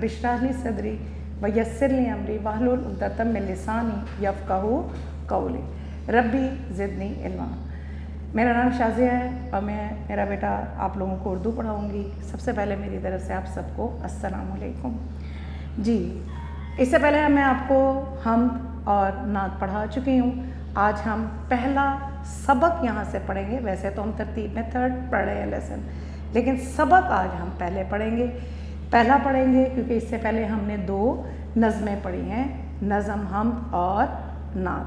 Rabbi इश्रह ली सदरी व यस्सिर ली अमरी वहलुल उक़दतम मिन लिसानी यफ़क़हू क़ौली रब्बी ज़िदनी इल्मा। मेरा नाम शाज़िया है और मेरा बेटा आप लोगों को उर्दू पढ़ाऊँगी। सबसे पहले मेरी तरफ से आप सबको अस्सलाम वालेकुम। जी, इससे पहले मैं आपको हमद और नात पढ़ा चुकी हूँ। आज हम पहला सबक यहाँ से पढ़ेंगे। वैसे तो हम तरतीब में थर्ड पढ़ रहे हैं लेसन, लेकिन सबक आज हम पहले पढ़ेंगे, पहला पढ़ेंगे क्योंकि इससे पहले हमने 2 नज़में पढ़ी हैं, नज़म हमद और नात।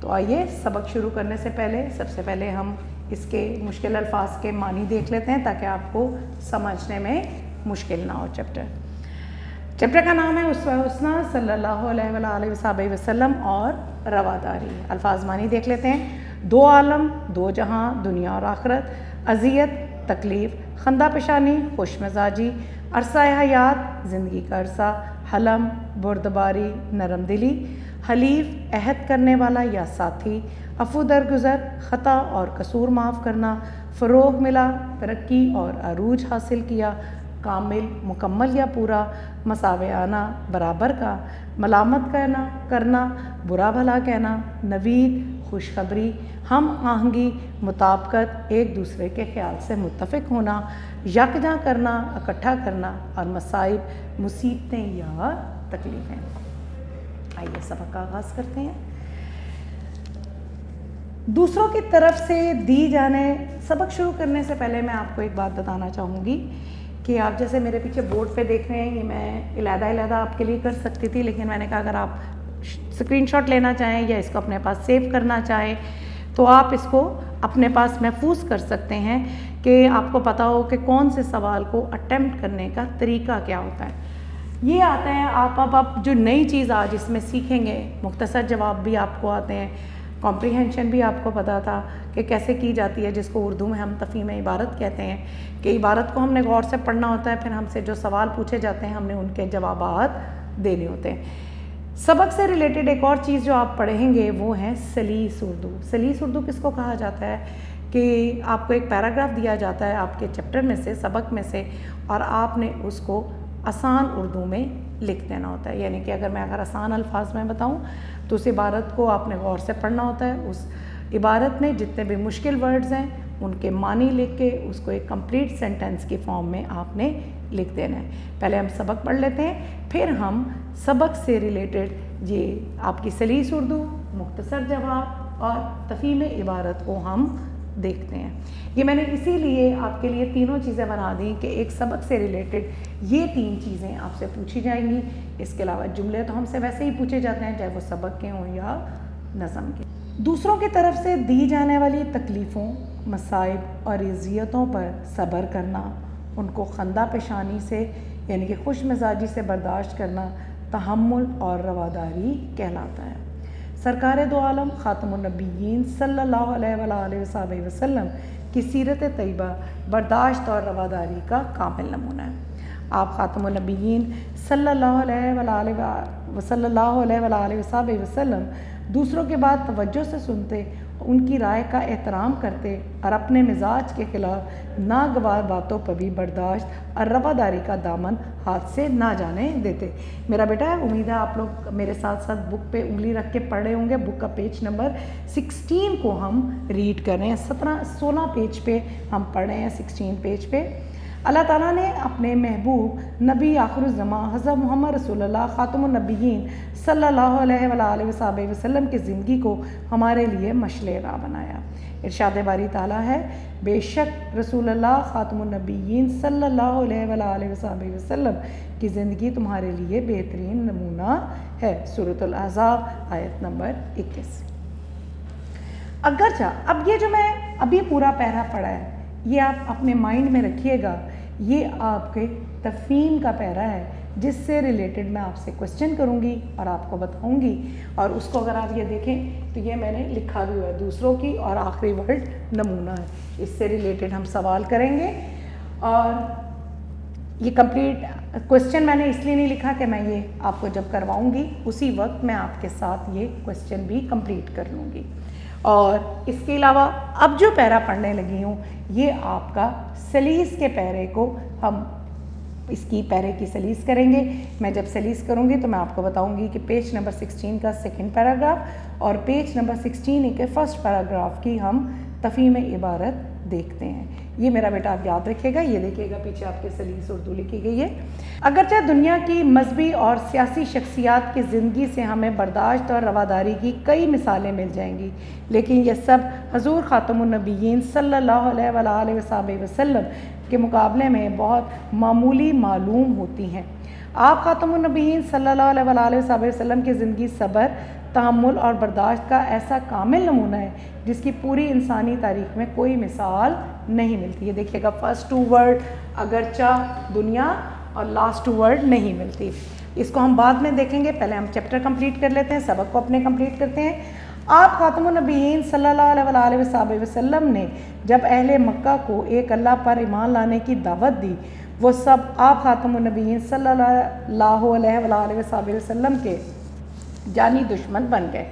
तो आइए सबक शुरू करने से पहले सबसे पहले हम इसके मुश्किल अल्फाज के मानी देख लेते हैं ताकि आपको समझने में मुश्किल ना हो। चैप्टर का नाम है उसवा हुस्ना सल्लल्लाहु अलैहि वसल्लम और रवादारी। अल्फाज मानी देख लेते हैं। 2 आलम, 2 जहां, दुनिया और आखिरत, अजियत, तकलीफ़, खंदा पेशानी, खुश मिजाजी, अरसा हयात, ज़िंदगी का अरसा, हलम, बुर्दबारी, नरम दिली, हलीफ, अहद करने वाला या साथी, अफू दरगुज़र, ख़ता और कसूर माफ़ करना, फ़रोग़ मिला, तरक्की और अरूज हासिल किया, कामिल, मुकम्मल या पूरा, मसावे आना, बराबर का, मलामत करना, बुरा भला कहना, नवीद, खुशखबरी, हम आहंगी, मुताबकत, एक दूसरे के ख्याल से मुत्तफ़िक होना, यकजा करना, इकट्ठा करना, और मसाइब, मुसीबतें या तकलीफ़ें। आइए सबक का आगाज़ करते हैं। दूसरों की तरफ से दी जाने, सबक शुरू करने से पहले मैं आपको एक बात बताना चाहूँगी कि आप जैसे मेरे पीछे बोर्ड पे देख रहे हैं, ये मैं इलादा आपके लिए कर सकती थी, लेकिन मैंने कहा अगर आप स्क्रीनशॉट लेना चाहें या इसको अपने पास सेव करना चाहें तो आप इसको अपने पास महफूज कर सकते हैं कि आपको पता हो कि कौन से सवाल को अटेम्प्ट करने का तरीका क्या होता है। ये आता है आप जो नई चीज़ आज इसमें सीखेंगे, मुख्तसर जवाब भी आपको आते हैं, कॉम्प्रीहेंशन भी आपको पता था कि कैसे की जाती है, जिसको उर्दू में हम तफ़हीम इबारत कहते हैं कि इबारत को हमने गौर से पढ़ना होता है, फिर हमसे जो सवाल पूछे जाते हैं हमने उनके जवाबात देने होते हैं। सबक से रिलेटेड एक और चीज़ जो आप पढ़ेंगे वो है सलीस उर्दू। सलीस उर्दू किसको कहा जाता है कि आपको एक पैराग्राफ दिया जाता है आपके चैप्टर में से, सबक में से, और आपने उसको आसान उर्दू में लिख देना होता है। यानी कि अगर आसान अल्फाज में बताऊं तो उस इबारत को आपने गौर से पढ़ना होता है। उस इबारत में जितने भी मुश्किल वर्ड्स हैं उनके मानी लिख के उसको एक कंप्लीट सेंटेंस की फॉर्म में आपने लिख देना है। पहले हम सबक पढ़ लेते हैं, फिर हम सबक से रिलेटेड ये आपकी सलीस उर्दू, मुख्तसर जवाब और तफ़हीम इबारत को हम देखते हैं। ये मैंने इसीलिए आपके लिए तीनों चीज़ें बना दी कि एक सबक से रिलेटेड ये 3 चीज़ें आपसे पूछी जाएंगी। इसके अलावा जुमले तो हमसे वैसे ही पूछे जाते हैं, चाहे वो सबक के हों या नज़म के। दूसरों की तरफ से दी जाने वाली तकलीफ़ों, मसाइब और अज़ियतों पर सब्र करना, उनको खंदा पेशानी से यानी कि खुश मिजाजी से बर्दाश्त करना तहम्मुल और रवादारी कहलाता है। सरकार दो आलम ख़ातमुन नबिय्यीन सल्लल्लाहु अलैहि वसल्लम की सीरत तैयबा बर्दाश्त और रवादारी का कामिल नमूना है। आप ख़ातमुन नबिय्यीन सल्लल्लाहु अलैहि वसल्लम दूसरों के बाद तवज्जो से सुनते, उनकी राय का एहतराम करते और अपने मिजाज के ख़िलाफ़ नागवार बातों पर भी बर्दाश्त और रवादारी का दामन हाथ से ना जाने देते। मेरा बेटा है, उम्मीद है आप लोग मेरे साथ साथ बुक पे उंगली रख के पढ़ रहे होंगे। बुक का पेज नंबर 16 को हम रीड कर रहे हैं। 16 पेज पे हम पढ़ रहे हैं, 16 पेज पे। अल्लाह ताला ने अपने महबूब नबी आखिरुज़्ज़मा हज़रत मोहम्मद रसूलुल्लाह ख़ातमुन नबिय्यीन सल्लल्लाहु अलैहि वसल्लम की ज़िंदगी को हमारे लिए मशले राह बनाया। इरशाद बारी ताला है, बेशक रसूलुल्लाह ख़ातमुन नबिय्यीन सल्लल्लाहु अलैहि वसल्लम की ज़िंदगी तुम्हारे लिए बेहतरीन नमूना है। सूरतुल अहज़ाब आयत नंबर 21। अगरचा अब ये जो मैं अभी पूरा पैरा पढ़ा है ये आप अपने माइंड में रखिएगा, ये आपके तफ़हीम का पैरा है जिससे रिलेटेड मैं आपसे क्वेश्चन करूंगी और आपको बताऊंगी। और उसको अगर आप ये देखें तो ये मैंने लिखा भी हुआ है, दूसरों की और आखिरी वर्ड नमूना है। इससे रिलेटेड हम सवाल करेंगे और ये कंप्लीट क्वेश्चन मैंने इसलिए नहीं लिखा कि मैं ये आपको जब करवाऊंगी उसी वक्त मैं आपके साथ ये क्वेश्चन भी कंप्लीट कर लूँगी। और इसके अलावा अब जो पैरा पढ़ने लगी हूँ ये आपका सलीस के पैरे को हम इसकी पैरे की सलीस करेंगे। मैं जब सलीस करूँगी तो मैं आपको बताऊँगी कि पेज नंबर 16 का सेकंड पैराग्राफ और पेज नंबर 16 के फर्स्ट पैराग्राफ की हम तफ़हीम इबारत देखते हैं। ये मेरा बेटा आप याद रखिएगा, ये देखिएगा पीछे आपके सलीस उर्दू लिखी गई है। अगरचे दुनिया की मजहबी और सियासी शख्सियात की ज़िंदगी से हमें बर्दाश्त और रवादारी की कई मिसालें मिल जाएंगी, लेकिन यह सब हज़ूर ख़ातमुन नबिय्यीन सल्लल्लाहु अलैहि वसल्लम के मुकाबले में बहुत मामूली मालूम होती हैं। आप ख़ातमुन नबिय्यीन सल्लल्लाहु अलैहि वसल्लम की ज़िंदगी सब्र, तहम्मुल और बर्दाश्त का ऐसा कामिल नमूना है जिसकी पूरी इंसानी तारीख में कोई मिसाल नहीं मिलती। ये देखिएगा फर्स्ट 2 वर्ड अगरचा दुनिया और लास्ट 2 वर्ड नहीं मिलती। इसको हम बाद में देखेंगे, पहले हम चैप्टर कंप्लीट कर लेते हैं, सबक को अपने कंप्लीट करते हैं। आप ख़ातमुन नबिय्यीन सल्लल्लाहु अलैहि वसल्लम ने जब अहले मक्का को एक अल्लाह पर ईमान लाने की दावत दी, वो सब आप ख़ातमुन नबिय्यीन सल्लल्लाहु अलैहि वसल्लम के जानी दुश्मन बन गए।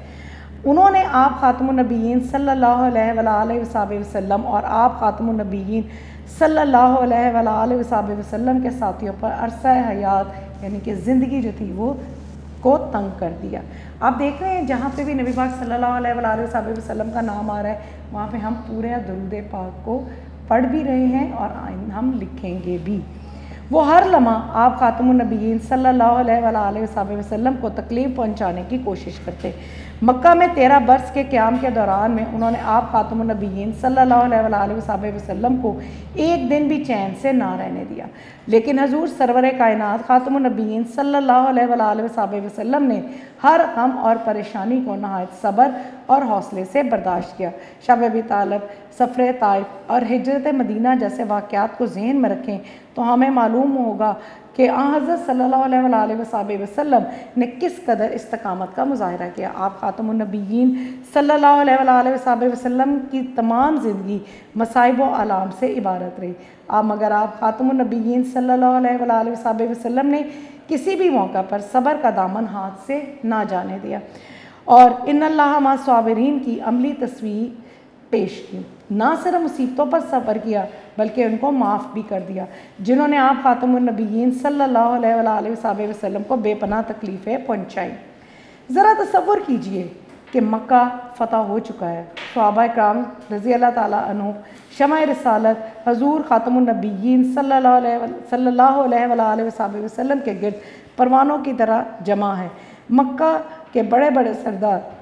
उन्होंने आप ख़ातमुन नबिय्यीन सल्लल्लाहु अलैहि वसल्लम और आप ख़ातमुन नबिय्यीन सल्लल्लाहु अलैहि वसल्लम के साथियों पर अरसा हयात यानी कि ज़िंदगी जो थी वो को तंग कर दिया। आप देख रहे हैं जहाँ पे भी नबी पाक सल्लल्लाहु अलैहि वसल्लम का नाम आ रहा है वहाँ पे हम पूरे दुरूद पाक को पढ़ भी रहे हैं और हम लिखेंगे भी। वो हर लम्हा आप ख़ातमुन नबिय्यीन सल्लल्लाहु अलैहि वसल्लम को तकलीफ़ पहुँचाने की कोशिश करते। मक्का में 13 बरस के क़याम के दौरान में उन्होंने आप ख़ातमुन नबिय्यीन सल्लल्लाहु अलैहि वसल्लम को एक दिन भी चैन से ना रहने दिया, लेकिन हजूर सरवर कायनात ख़ातमुन नबिय्यीन सल्लल्लाहु अलैहि वसल्लम ने हर गम और परेशानी को नहायत सब्र और हौसले से बर्दाश्त किया। शब अबी तालिब, सफ़र ताइफ और हिजरत मदीना जैसे वाक़यात को ज़हन में रखें तो हमें मालूम होगा कि हज़रत सल्लल्लाहु अलैहि वसल्लम ने किस कदर इस्तकामत का मुज़ाहरा किया। आप ख़ातमुन नबिय्यीन सल्लल्लाहु अलैहि वसल्लम की तमाम ज़िंदगी मसाइब व आलाम से इबारत रही। मगर आप ख़ातमुन नबिय्यीन सल्लल्लाहु अलैहि वसल्लम ने किसी भी मौका पर सब्र का दामन हाथ से ना जाने दिया और इन्नल्लाह मा साबिरीन की अमली तस्वीर पेश की। ना सिर्फ मुसीबतों पर सब्र किया बल्कि उनको माफ़ भी कर दिया जिन्होंने आप ख़ातमुन नबिय्यीन सल्लल्लाहु अलैहि वसल्लम को बेपनाह तकलीफ़ें पहुँचाई। ज़रा तसव्वुर कीजिए कि मक्का फ़तह हो चुका है। सहाबा कराम रज़ी अल्लाह ताला अन्हु शमाए रिसालत हजूर ख़ातमुन नबिय्यीन सल्लल्लाहु अलैहि वसल्लम के गिर्द परवानों की तरह जमा है। मक्का के बड़े बड़े सरदार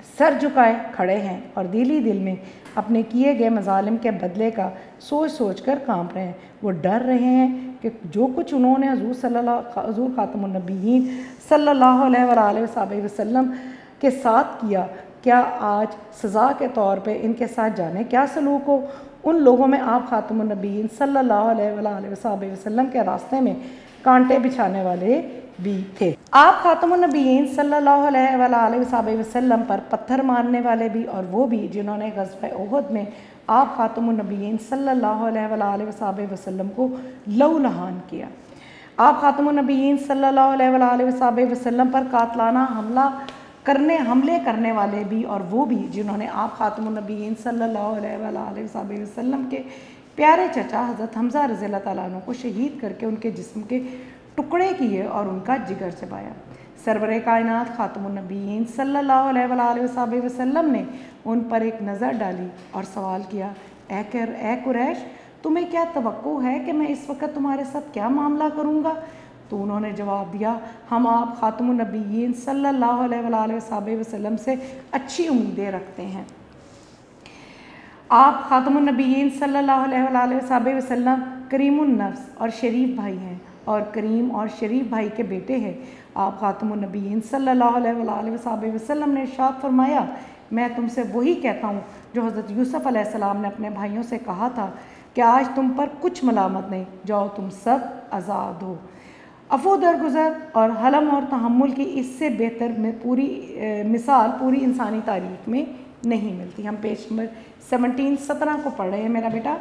सर झुकाए खड़े हैं और दिल ही दिल में अपने किए गए मज़ालिम के बदले का सोच सोच कर काँप रहे हैं। वो डर रहे हैं कि जो कुछ उन्होंने हजूर ख़ातमुन नबिय्यीन सल्लल्लाहु अलैहि वसल्लम के साथ किया, क्या आज सज़ा के तौर पे इनके साथ जाने क्या सलूक हो। उन लोगों में आप ख़ातमुन नबिय्यीन सल्लल्लाहु अलैहि वसल्लम के रास्ते में कांटे बिछाने वाले भी थे। आप ख़ातमुन नबिय्यीन सल्लल्लाहु अलैहि वसल्लम पर पत्थर मारने वाले भी और वो भी जिन्होंने ग़ज़वा उहद में आप ख़ातमुन नबिय्यीन सल्लल्लाहु अलैहि वसल्लम को लहूलुहान किया। आप ख़ातमुन नबिय्यीन सल्लल्लाहु अलैहि वसल्लम पर कातलाना हमले करने वाले भी और वो भी जिन्होंने आप ख़ातमुन नबिय्यीन सल्लल्लाहु अलैहि वसल्लम के प्यारे चचा हज़रत हमज़ा रज़ी अल्लाह तआला अन्हु को शहीद करके उनके जिस्म के टुकड़े किए और उनका जिगर चबाया। सरवर कायनात ख़ातमुन नबिय्यीन सल्लल्लाहु अलैहि वसल्लम ने उन पर एक नज़र डाली और सवाल किया, ए कुरैश, तुम्हें क्या तवक्को है कि मैं इस वक्त तुम्हारे साथ क्या मामला करूँगा। तो उन्होंने जवाब दिया, हम आप ख़ातमुन नबिय्यीन सल्लल्लाहु अलैहि वसल्लम से अच्छी उम्मीदें रखते हैं। आप ख़ातमुन नबिय्यीन सल्लल्लाहु अलैहि वसल्लम करीमुन नफ्स और शरीफ भाई हैं और करीम और शरीफ भाई के बेटे हैं। आप ख़ातमुन नबिय्यीन सल्लल्लाहु अलैहि वसल्लम ने इरशाद फरमाया, मैं तुमसे वही कहता हूँ जो हज़रत यूसुफ़ अलैहिस्सलाम ने अपने भाइयों से कहा था कि आज तुम पर कुछ मलामत नहीं, जाओ तुम सब आज़ाद हो। अफू दरगुज़र और हलम और तहम्मुल की इससे बेहतर में मिसाल पूरी इंसानी तारीख़ में नहीं मिलती। हम पेज नंबर 17 को पढ़ रहे हैं मेरा बेटा।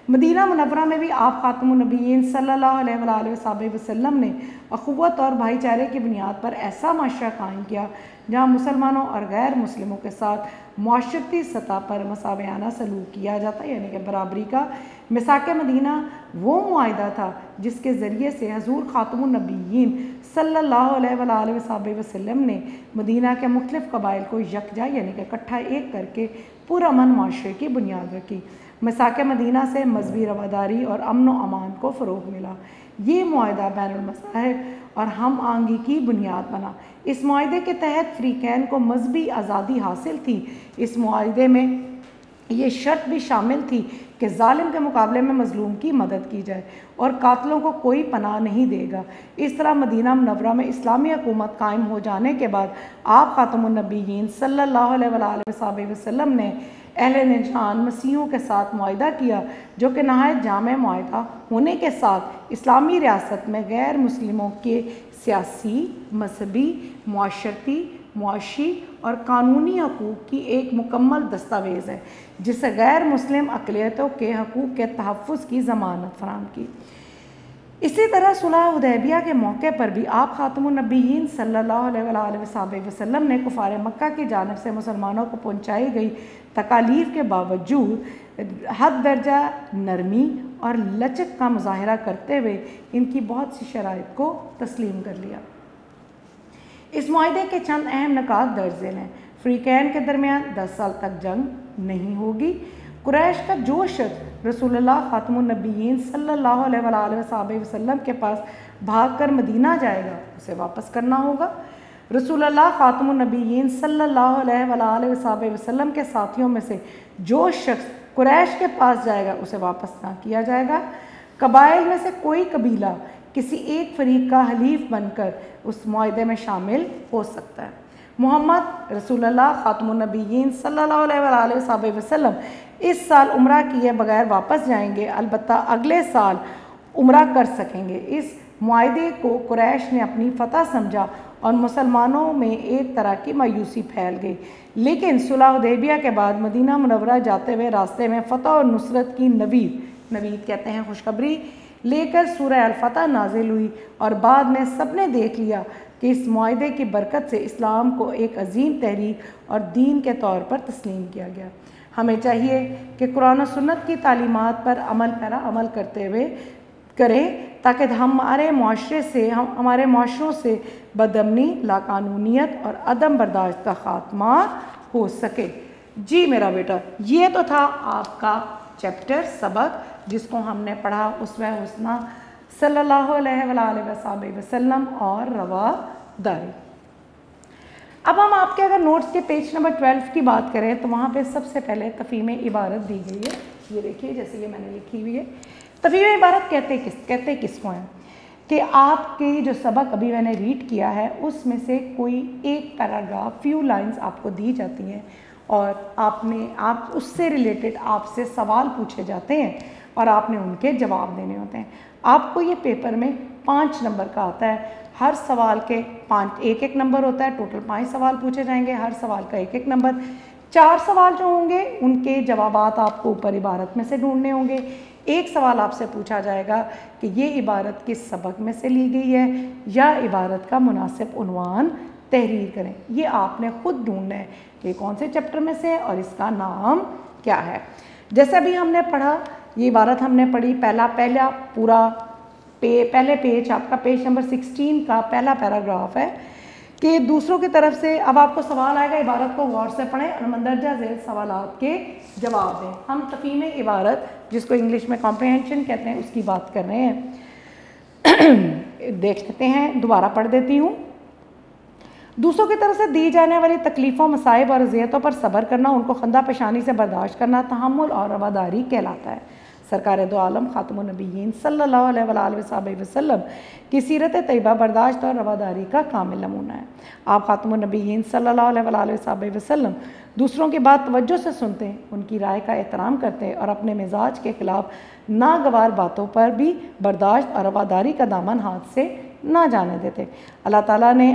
मदीना मुनव्वरा में भी आप खातमुन नबीयीन सल्लल्लाहु अलैहि वसल्लम ने अखुवत और भाईचारे की बुनियाद पर ऐसा माशरा कायम किया जहाँ मुसलमानों और गैर मुस्लिमों के साथ माशरती सतह पर मसावियाना सलूक किया जाता, यानी कि बराबरी का। मिसाक मदीना वो मुआहिदा था जिसके ज़रिए से हजूर खातमुन नबीयीन सल्लल्लाहु अलैहि वसल्लम ने मदीना के मुख्तलिफ़ कबाइल को यकजा यानी कि इकट्ठा एक करके पुरअमन माशरे की बुनियाद रखी। मिसाक मदीना से मजहबी रवादारी और अमन व अमान को फ़रोग़ मिला। ये मुआहिदा बैनुल मज़ाहिब और हम आहंगी की बुनियाद बना। इस मुआहिदे के तहत फ़रीक़ैन को मजहबी आज़ादी हासिल थी। इस मुआहिदे में ये शर्त भी शामिल थी कि जालिम के मुकाबले में मज़लूम की मदद की जाए और कातलों को कोई पनाह नहीं देगा। इस तरह मदीना मुनव्वरा में इस्लामी हुकूमत कायम हो जाने के बाद आप खातमुन नबीयीन सल्लल्लाहु अलैहि वसल्लम ने अहले निशान मसीहों के साथ मुआहिदा किया, जो कि नहायत जामे मुआहिदा होने के साथ इस्लामी रियासत में गैर मुस्लिमों के सियासी, मजहबी, मुआशरती, मुआशी और कानूनी हकूक़ की एक मुकम्मल दस्तावेज़ है, जिसे गैर मुस्लिम अक़लियतों के हकूक़ के तहफ़्फ़ुज़ की ज़मानत फ़राहम की। इसी तरह सुलह हुदैबिया के मौके पर भी आप खातमुन नबीयीन सल्लल्लाहु अलैहि वसल्लम ने कुफ़ार मक्का की जानिब से मुसलमानों को पहुँचाई गई तकालीफ के बावजूद हद दर्जा नरमी और लचक का मुज़ाहरा करते हुए इनकी बहुत सी शराइत को तस्लीम कर लिया। इस मुआहिदे के चंद अहम नकात दर्ज झेल हैं। फ़रीक़ैन के दरमियान 10 साल तक जंग नहीं होगी। कुरैश का जो शख्स रसूलुल्लाह खातमुन नबीयीन सल्लल्लाहु अलैहि वसल्लम के पास भागकर मदीना जाएगा उसे वापस करना होगा। रसूलुल्लाह खातमुन नबीयीन सल्लल्लाहु अलैहि वसल्लम के साथियों में से जो शख्स कुरैश के पास जाएगा उसे वापस ना किया जाएगा। कबाइल में से कोई कबीला किसी एक फरीक का हलीफ बनकर उस मुआहिदे में शामिल हो सकता है। मोहम्मद रसूलुल्लाह खातमुन नबीयीन सल्लल्लाहु अलैहि वसल्लम इस साल उम्रा किए बगैर वापस जाएंगे, अलबत्ता अगले साल उम्रा कर सकेंगे। इस मुआहिदे को कुरैश ने अपनी फ़तह समझा और मुसलमानों में एक तरह की मायूसी फैल गई। लेकिन सुलह हुदैबिया के बाद मदीना मुनव्वरा जाते हुए रास्ते में फ़तह और नुसरत की नवीद कहते हैं खुशखबरी लेकर सूरह अल-फतह नाजिल हुई और बाद में सबने देख लिया कि इस मुआहिदे की बरकत से इस्लाम को एक अजीम तहरीक और दीन के तौर पर तस्लीम किया गया। हमें चाहिए कि कुरान और सुन्नत की तालीमात पर अमल करते हुए करें ताकि हमारे माशरों से बदअमनी, लाकानूनियत और अदम बर्दाश्त का ख़ात्मा हो सके। जी मेरा बेटा, ये तो था आपका चैप्टर सबक जिसको हमने पढ़ा उसवे हुस्ना सल्लल्लाहु अलैहि वसल्लम और रवादारी। अब हम आपके अगर नोट्स के पेज नंबर 12 की बात करें तो वहाँ पे सबसे पहले तफ़हीम इबारत दी गई है। ये देखिए जैसे ये मैंने लिखी हुई है। तफ़हीम इबारत कहते किसको हैं कि आपके जो सबक अभी मैंने रीड किया है उसमें से कोई एक पैराग्राफ, फ्यू लाइंस आपको दी जाती हैं और आप उससे रिलेटेड आपसे सवाल पूछे जाते हैं और आपने उनके जवाब देने होते हैं। आपको ये पेपर में 5 नंबर का आता है। हर सवाल के एक नंबर होता है। टोटल 5 सवाल पूछे जाएंगे, हर सवाल का एक नंबर। 4 सवाल जो होंगे उनके जवाबात आपको ऊपर इबारत में से ढूंढने होंगे। एक सवाल आपसे पूछा जाएगा कि ये इबारत किस सबक में से ली गई है या इबारत का मुनासिब उन्वान तहरीर करें। ये आपने खुद ढूंढना है कि कौन से चैप्टर में से है और इसका नाम क्या है। जैसे अभी हमने पढ़ा, ये इबारत हमने पढ़ी, पहले पेज आपका पेज नंबर 16 का पहला पैराग्राफ है कि दूसरों की तरफ से अब आपको सवाल आएगा, इबारत को गौर से पढ़ें और मंदरजा झेल सवालात के जवाब दें। हम तफ़हीम इबारत जिसको इंग्लिश में कॉम्प्रिहेंशन कहते हैं उसकी बात कर रहे हैं। देख लेते हैं, दोबारा पढ़ देती हूँ। दूसरों की तरफ से दी जाने वाली तकलीफ़ों, मसाइब और अज़ियतों पर सब्र करना, उनको खंदा पेशानी से बर्दाश्त करना तहम्मुल और रवादारी कहलाता है। सरकार दो आलम खातमुन नबीयीन सल्लल्लाहु अलैहि वसल्लम की सीरत तैयबा बर्दाश्त और रवादारी का कामिल नमूना है। आप खातमुन नबीयीन सल्लल्लाहु अलैहि वसल्लम दूसरों की बात तवज्जो से सुनते हैं, उनकी राय का एहतराम करते हैं और अपने मिजाज के ख़िलाफ़ नागवार बातों पर भी बर्दाश्त और रवादारी का दामन हाथ से ना जाने देते। अल्लाह ताला ने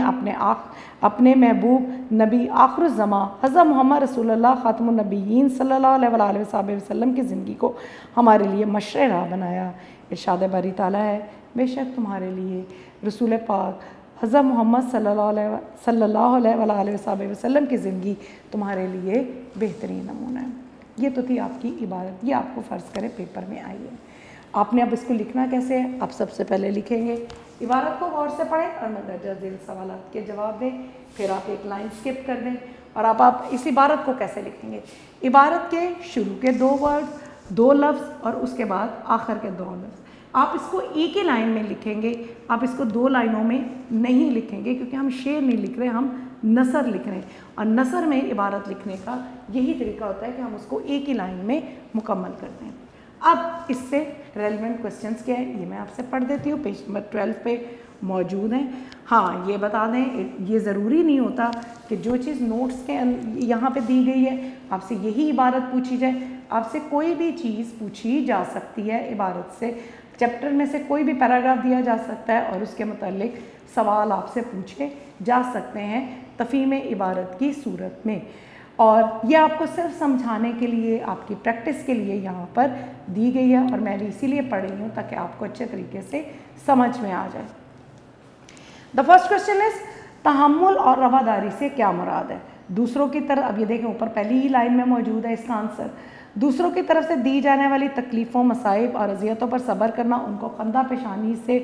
अपने महबूब नबी आखिरुज़्ज़मा हज़रत मोहम्मद रसूलुल्लाह ख़ातमुन नबिय्यीन सल्लल्लाहु अलैहि वसल्लम की ज़िंदगी को हमारे लिए मशरे राह बनाया। इरशाद बारी ताला है, बेशक तुम्हारे लिए रसूल पाक हज़रत मोहम्मद सल्लल्लाहु अलैहि वसल्लम की ज़िंदगी तुम्हारे लिए बेहतरीन नमूना है। ये तो थी आपकी इबारत, ये आपको फ़र्ज़ करें पेपर में आई है। आपने अब इसको लिखना कैसे है? आप सबसे पहले लिखेंगे, इबारत को गौर से पढ़ें और मंदरजा झेल सवालात के जवाब दें, फिर आप एक लाइन स्किप कर दें और अब आप इस इबारत को कैसे लिखेंगे? इबारत के शुरू के 2 वर्ड, 2 लफ्ज़ और उसके बाद आखिर के 2 लफ्ज़। आप इसको एक ही लाइन में लिखेंगे, आप इसको 2 लाइनों में नहीं लिखेंगे क्योंकि हम शेर नहीं लिख रहे, हम नसर लिख रहे हैं और नसर में इबारत लिखने का यही तरीका होता है कि हम उसको एक ही लाइन में मुकम्मल करते हैं। अब इससे रेलिवेंट क्वेश्चंस क्या है ये मैं आपसे पढ़ देती हूँ, पेज नंबर 12 पे मौजूद हैं। हाँ, ये बता दें, ये ज़रूरी नहीं होता कि जो चीज़ नोट्स के यहाँ पे दी गई है आपसे यही इबारत पूछी जाए। आपसे कोई भी चीज़ पूछी जा सकती है इबारत से, चैप्टर में से कोई भी पैराग्राफ दिया जा सकता है और उसके मुतालिक सवाल आपसे पूछे जा सकते हैं तफ़हीम इबारत की सूरत में। और ये आपको सिर्फ समझाने के लिए, आपकी प्रैक्टिस के लिए यहाँ पर दी गई है और मैं भी इसीलिए पढ़ रही हूँ ताकि आपको अच्छे तरीके से समझ में आ जाए। द फर्स्ट क्वेश्चन इज, तहम्मुल और रवादारी से क्या मुराद है? दूसरों की तरफ, अब ये देखें ऊपर पहली ही लाइन में मौजूद है इसका आंसर, दूसरों की तरफ से दी जाने वाली तकलीफ़ों, मसाइब और अज़ियतों पर सब्र करना, उनको खंदा पेशानी से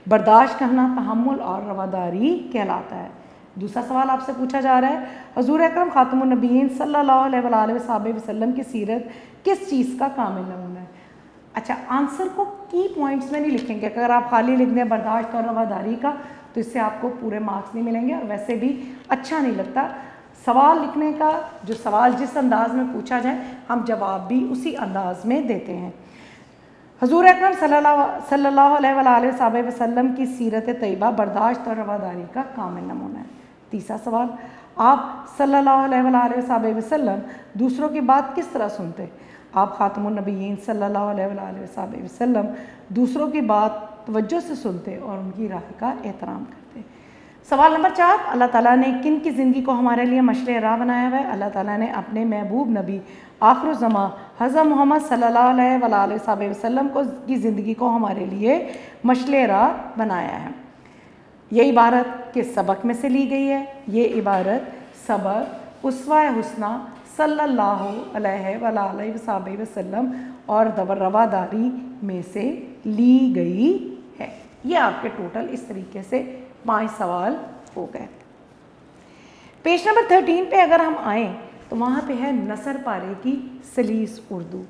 बर्दाश्त करना तहम्मुल और रवादारी कहलाता है। दूसरा सवाल आपसे पूछा जा रहा है, हुज़ूर अकरम ख़ातमुन नबिय्यीन सल्लल्लाहु अलैहि वसल्लम की सीरत किस चीज़ का कामिल नमूना है? अच्छा, आंसर को की पॉइंट्स में नहीं लिखेंगे। अगर आप खाली लिख दें बर्दाश्त और रवादारी का तो इससे आपको पूरे मार्क्स नहीं मिलेंगे और वैसे भी अच्छा नहीं लगता। सवाल लिखने का, जो सवाल जिस अंदाज में पूछा जाए हम जवाब भी उसी अंदाज में देते हैं। हुज़ूर अकरम सल्लल्लाहु अलैहि वसल्लम की सीरत तैयबा बर्दाश्त और रवादारी का कामिल नमूना है। तीसरा सवाल, आप सल्लल्लाहु अलैहि वसल्लम दूसरों की बात किस तरह सुनते? आप ख़ातमुन नबिय्यीन सल्लल्लाहु अलैहि वसल्लम दूसरों की बात तवज्जो से सुनते और उनकी राह का एहतराम करते। सवाल नंबर 4, अल्लाह ताला ने किन की ज़िंदगी को हमारे लिए मशरे राह बनाया हुआ है? अल्लाह ताला ने अपने महबूब नबी आखिरुज़्ज़मा हज़रत मोहम्मद सल्लल्लाहु अलैहि वसल्लम की ज़िंदगी को हमारे लिए मशरे राह बनाया है। ये इबारत किस सबक में से ली गई है? ये इबारत सबक उस्वा हुस्ना सल्लल्लाहु अलैहि वसल्लम और रवादारी में से ली गई है। ये आपके टोटल इस तरीके से 5 सवाल हो गए। पेज नंबर 13 पे अगर हम आएँ तो वहाँ पे है नसर पारे की सलीस उर्दू,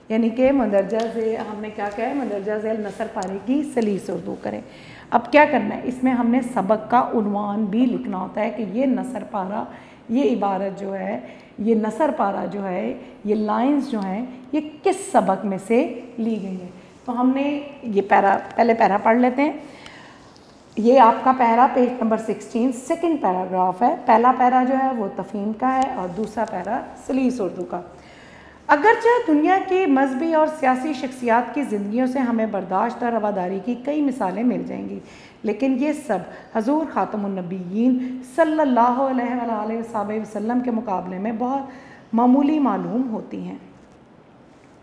यानी कि मंदरजा से हमने क्या कहा है, मंदरजा झेल नसर पारे की सलीस उर्दू करें। अब क्या करना है, इसमें हमने सबक का उन्वान भी लिखना होता है कि ये नसर पारा, ये इबारत जो है, ये नसर पारा जो है, ये लाइंस जो हैं, ये किस सबक में से ली गई है। तो हमने ये पहले पैरा पढ़ लेते हैं। ये आपका para page number 16 second paragraph है। पहला पैरा जो है वो तफ़हीम का है और दूसरा पैरा सलीस उर्दू का। अगरचे दुनिया की मजहबी और सियासी शख्सियात की ज़िंदगियों से हमें बर्दाश्त और रवादारी की कई मिसालें मिल जाएंगी, लेकिन ये सब हज़ूर ख़ातमुन नबिय्यीन सल्लल्लाहु अलैहि वसल्लम के मुकाबले में बहुत मामूली मालूम होती हैं।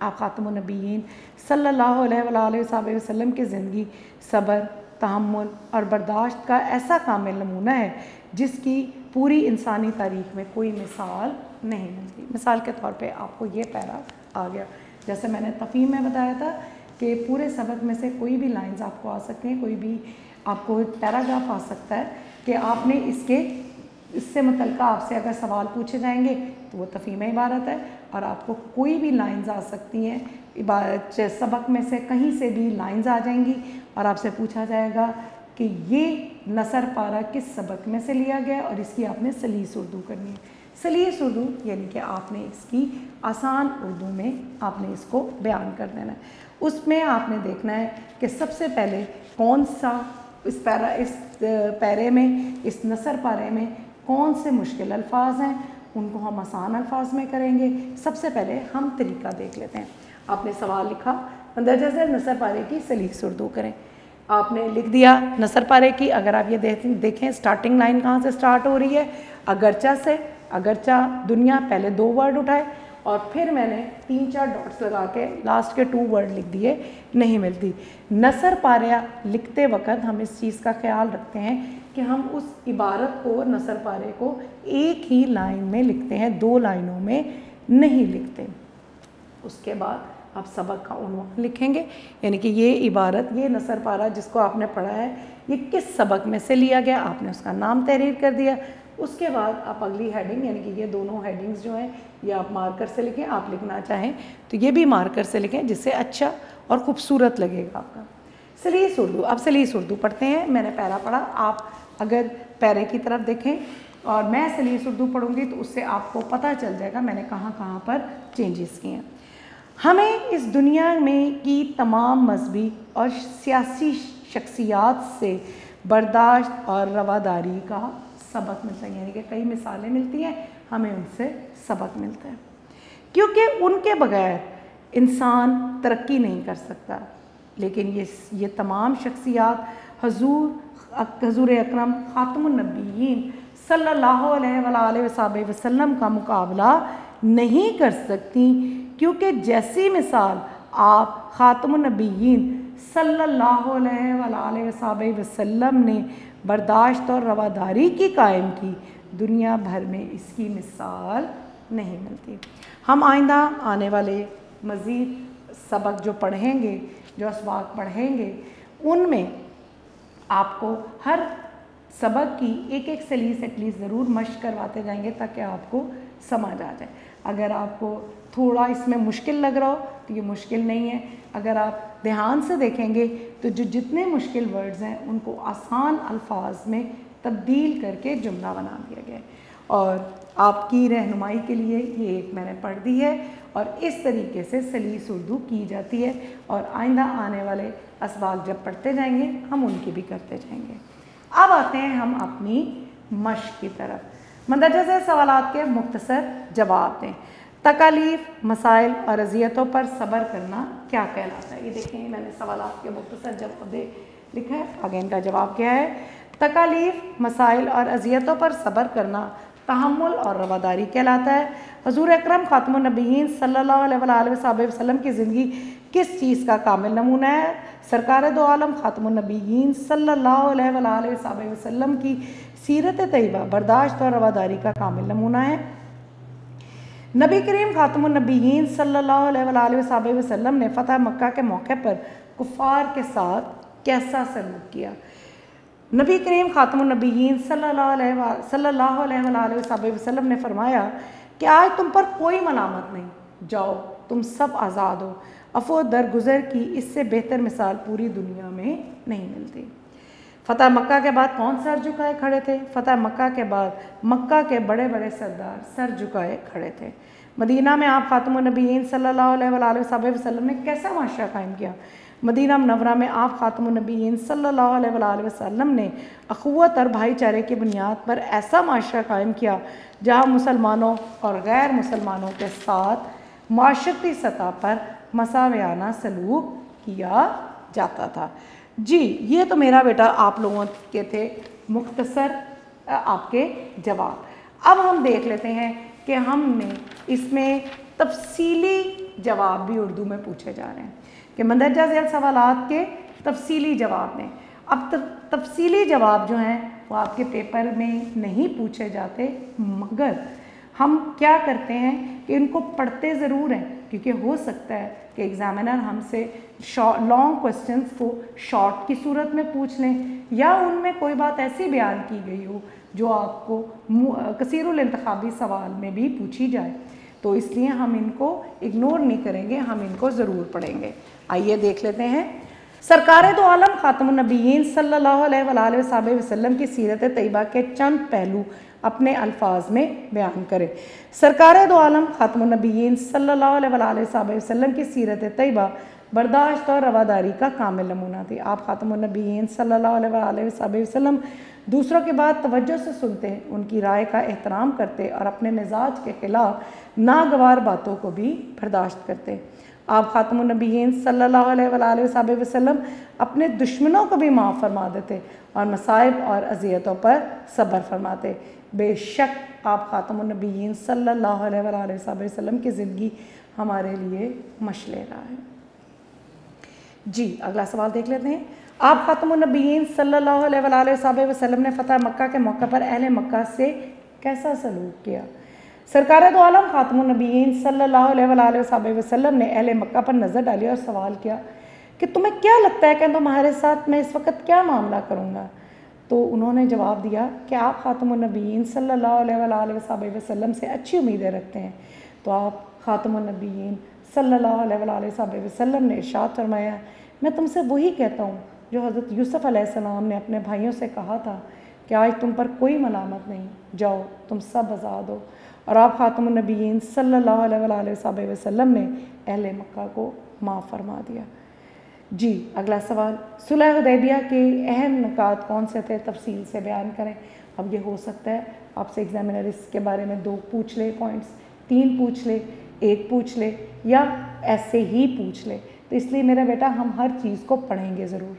आप ख़ातमुन नबिय्यीन सल्लल्लाहु अलैहि वसल्लम की ज़िंदगी सब्र, तहम्मुल और बर्दाश्त का ऐसा कामिल नमूना है जिसकी पूरी इंसानी तारीख़ में कोई मिसाल नहीं मिलती। मिसाल के तौर पे आपको ये पैरा आ गया, जैसे मैंने तफ़हीम में बताया था कि पूरे सबक में से कोई भी लाइंस आपको आ सकती हैं, कोई भी आपको पैराग्राफ आ सकता है कि आपने इससे मुतल्लिक़ आपसे अगर सवाल पूछे जाएंगे तो वो तफ़हीम इबारत है और आपको कोई भी लाइंस आ सकती हैं इबारत सबक में से, कहीं से भी लाइंस आ जाएंगी और आपसे पूछा जाएगा कि ये नसर पारा किस सबक में से लिया गया और इसकी आपने सलीस उर्दू करनी है। सलीस उर्दू यानी कि आपने इसकी आसान उर्दू में आपने इसको बयान कर देना है। उसमें आपने देखना है कि सबसे पहले कौन सा इस पैरे में, इस नसर पारे में कौन से मुश्किल अल्फाज हैं, उनको हम आसान अल्फाज में करेंगे। सबसे पहले हम तरीका देख लेते हैं। आपने सवाल लिखा, मंदरजा झेल नसर पारे की सलीस उर्दू करें। आपने लिख दिया नसर पारे की। अगर आप ये देखें स्टार्टिंग लाइन कहाँ से स्टार्ट हो रही है, अगरचा से। अगरचा दुनिया, पहले 2 वर्ड उठाए और फिर मैंने 3-4 डॉट्स लगा के लास्ट के 2 वर्ड लिख दिए, नहीं मिलती। नसर पारा लिखते वक्त हम इस चीज़ का ख्याल रखते हैं कि हम उस इबारत को, नसर पारे को एक ही लाइन में लिखते हैं, 2 लाइनों में नहीं लिखते। उसके बाद आप सबक का उन्वान लिखेंगे, यानी कि ये इबारत, ये नसर पारा जिसको आपने पढ़ा है, ये किस सबक में से लिया गया, आपने उसका नाम तहरीर कर दिया। उसके बाद आप अगली हेडिंग, यानी कि ये दोनों हेडिंग्स जो हैं ये आप मार्कर से लिखें। आप लिखना चाहें तो ये भी मार्कर से लिखें, जिससे अच्छा और ख़ूबसूरत लगेगा आपका। सलीस उर्दू, अब सलीस उर्दू पढ़ते हैं। मैंने पैरा पढ़ा, आप अगर पैरे की तरफ देखें और मैं सलीस उर्दू पढ़ूँगी तो उससे आपको पता चल जाएगा मैंने कहाँ कहाँ पर चेंजेस किए हैं। हमें इस दुनिया में की तमाम मजहबी और सियासी शख्सियात से बर्दाश्त और रवादारी का सबक मिलता है, यानी कि कई मिसालें मिलती हैं, हमें उनसे सबक मिलता है, क्योंकि उनके बगैर इंसान तरक्की नहीं कर सकता। लेकिन ये तमाम शख्सियात हजूर अकरम ख़ातमुन नबीयीन सल्लल्लाहु अलैहि वसल्लम का मुकाबला नहीं कर सकती, क्योंकि जैसी मिसाल आप ख़ातमुन नबीयीन सल्लल्लाहु अलैहि वसल्लम ने बर्दाश्त और रवादारी की कायम की, दुनिया भर में इसकी मिसाल नहीं मिलती। हम आइंदा आने वाले मज़ीद सबक जो पढ़ेंगे, जो असबाक पढ़ेंगे, उनमें आपको हर सबक की एक एक सलीस एटलीस्ट ज़रूर मश्क करवाते जाएंगे ताकि आपको समझ आ जाए। अगर आपको थोड़ा इसमें मुश्किल लग रहा हो तो ये मुश्किल नहीं है। अगर आप ध्यान से देखेंगे तो जितने मुश्किल वर्ड्स हैं उनको आसान अल्फाज में तब्दील करके जुमला बना दिया गया है, और आपकी रहनुमाई के लिए ये एक मैंने पढ़ दी है, और इस तरीके से सलीस उर्दू की जाती है। और आइंदा आने वाले असबाक जब पढ़ते जाएंगे हम उनकी भी करते जाएंगे। अब आते हैं हम अपनी मश्क की तरफ। मंदरजा से सवालात के मुख्तसर जवाब दें। तकालीफ, मसाइल और अजियतों पर सब्र करना क्या कहलाता है? ये देखें, मैंने सवालात के मुख्तसर जवाब लिखा है, आगे इनका जवाब क्या है। तकालीफ, मसाइल और अजियतों पर सब्र करना तहम्मुल और रवादारी कहलाता है। हजूर अकरम ख़ातमुन नबीयीन सल्लल्लाहु अलैहि वसल्लम की ज़िंदगी किस चीज़ का कामिल नमूना है? सरकार दो आलम ख़ातमुन नबीयीन सल्लल्लाहु अलैहि वसल्लम की सीरत तैयबा बर्दाश्त और रवादारी का कामिल नमूना है। नबी करीम ख़ातमुन नबीयीन सल्लल्लाहु अलैहि वसल्लम ने फ़तह मक्का के मौके पर कुफ़ार के साथ कैसा सलूक किया? नबी करीम ख़ातमुन नबीयीन सल्लल्लाहु अलैहि वसल्लम ने फरमाया कि आज तुम पर कोई मलामत नहीं, जाओ तुम सब आज़ाद हो। अफ़ो दरगुज़र की इससे बेहतर मिसाल पूरी दुनिया में नहीं मिलती। फ़तह मक्का के बाद कौन सर झुकाए खड़े थे? फ़तह मक्का के बाद मक्का के बड़े बड़े सरदार सर झुकाए खड़े थे। मदीना में आप ख़ातमुन नबीयीन सल्लल्लाहु अलैहि वसल्लम ने कैसा माशरा कायम किया? मदीना मुनव्वरा में आप ख़ातमुन नबीयीन सल्लल्लाहु अलैहि वसल्लम ने अख़ुवत और भाईचारे की बुनियाद पर ऐसा माशरा कायम किया जहाँ मुसलमानों और गैर मुसलमानों के साथ माशरती सतह पर मसावियाना सलूक किया जाता था। जी, ये तो मेरा बेटा आप लोगों के थे मुख्तसर आपके जवाब। अब हम देख लेते हैं कि हमने इसमें तफसीली जवाब भी उर्दू में पूछे जा रहे हैं कि मंदरजा झेल सवालात के तफसीली जवाब दें। अब तफसीली जवाब जो हैं वो आपके पेपर में नहीं पूछे जाते, मगर हम क्या करते हैं कि इनको पढ़ते ज़रूर हैं, क्योंकि हो सकता है कि एग्ज़ामिनर हमसे लॉन्ग क्वेश्चंस को शॉर्ट की सूरत में पूछ लें, या उनमें कोई बात ऐसी बयान की गई हो जो आपको कसीरुल इंतखाबी सवाल में भी पूछी जाए। तो इसलिए हम इनको इग्नोर नहीं करेंगे, हम इनको ज़रूर पढ़ेंगे। आइए देख लेते हैं। सरकार दो आलम ख़ातमुन नबीयीन सल्लल्लाहु अलैहि वसल्लम की सीरत तैयबा के चंद पहलू अपने अल्फाज में बयान करें। सरकार दो आलम ख़ातमुन नबीयीन सल्लल्लाहु अलैहि वसल्लम की सीरत तैयबा बर्दाश्त और रवादारी का कामिल नमूना थी। आप ख़ातमुन नबीयीन सल्लल्लाहु अलैहि वसल्लम दूसरों की बात तवज्जो से सुनते, उनकी राय का एहतराम करते और अपने मिजाज के ख़िलाफ़ नागवार बातों को भी बर्दाश्त करते। आप खातमुन नबीयीन सल्लल्लाहु अलैहि वसल्लम अपने दुश्मनों को भी माफ़ फरमा देते और मसाइब और अजियतों पर सब्र फरमाते। बेशक आप खातमुन नबीयीन सल्लल्लाहु अलैहि वसल्लम की ज़िंदगी हमारे लिए मशलेरा है। जी अगला सवाल देख लेते हैं। आप खातमुन नबीयीन सल्लल्लाहु अलैहि वसल्लम ने फ़तह मक्का के मौके पर अहले मक्का से कैसा सलूक किया? सरकार दो आलम खातमुन नबीयीन सल्लल्लाहु अलैहि वसल्लम ने अहले मक्का पर नज़र डाली और सवाल किया कि तुम्हें क्या लगता है कि तुम्हारे साथ मैं इस वक्त क्या मामला करूँगा? तो उन्होंने जवाब दिया कि आप खातमुन नबीयीन सल्लल्लाहु अलैहि वसल्लम से अच्छी उम्मीदें रखते हैं। तो आप खातमुन नबीयीन सल्लल्लाहु अलैहि वसल्लम ने इरशाद फरमाया, मैं तुमसे वही कहता हूँ जो हज़रत यूसुफ़ अलैहिस्सलाम ने अपने भाइयों से कहा था कि आज तुम पर कोई मलामत नहीं, जाओ तुम सब आज़ाद हो। और आप खातमुन नबीयीन सल्लल्लाहु अलैहि वसल्लम ने अहले मक्का को माफ़ फरमा दिया। जी अगला सवाल, सुलह हुदैबिया के अहम नुकात कौन से थे? तफसील से बयान करें। अब ये हो सकता है आपसे एग्जामिनर इसके बारे में 2 पूछ ले पॉइंट्स, 3 पूछ ले, 1 पूछ ले या ऐसे ही पूछ ले। तो इसलिए मेरा बेटा हम हर चीज़ को पढ़ेंगे ज़रूर।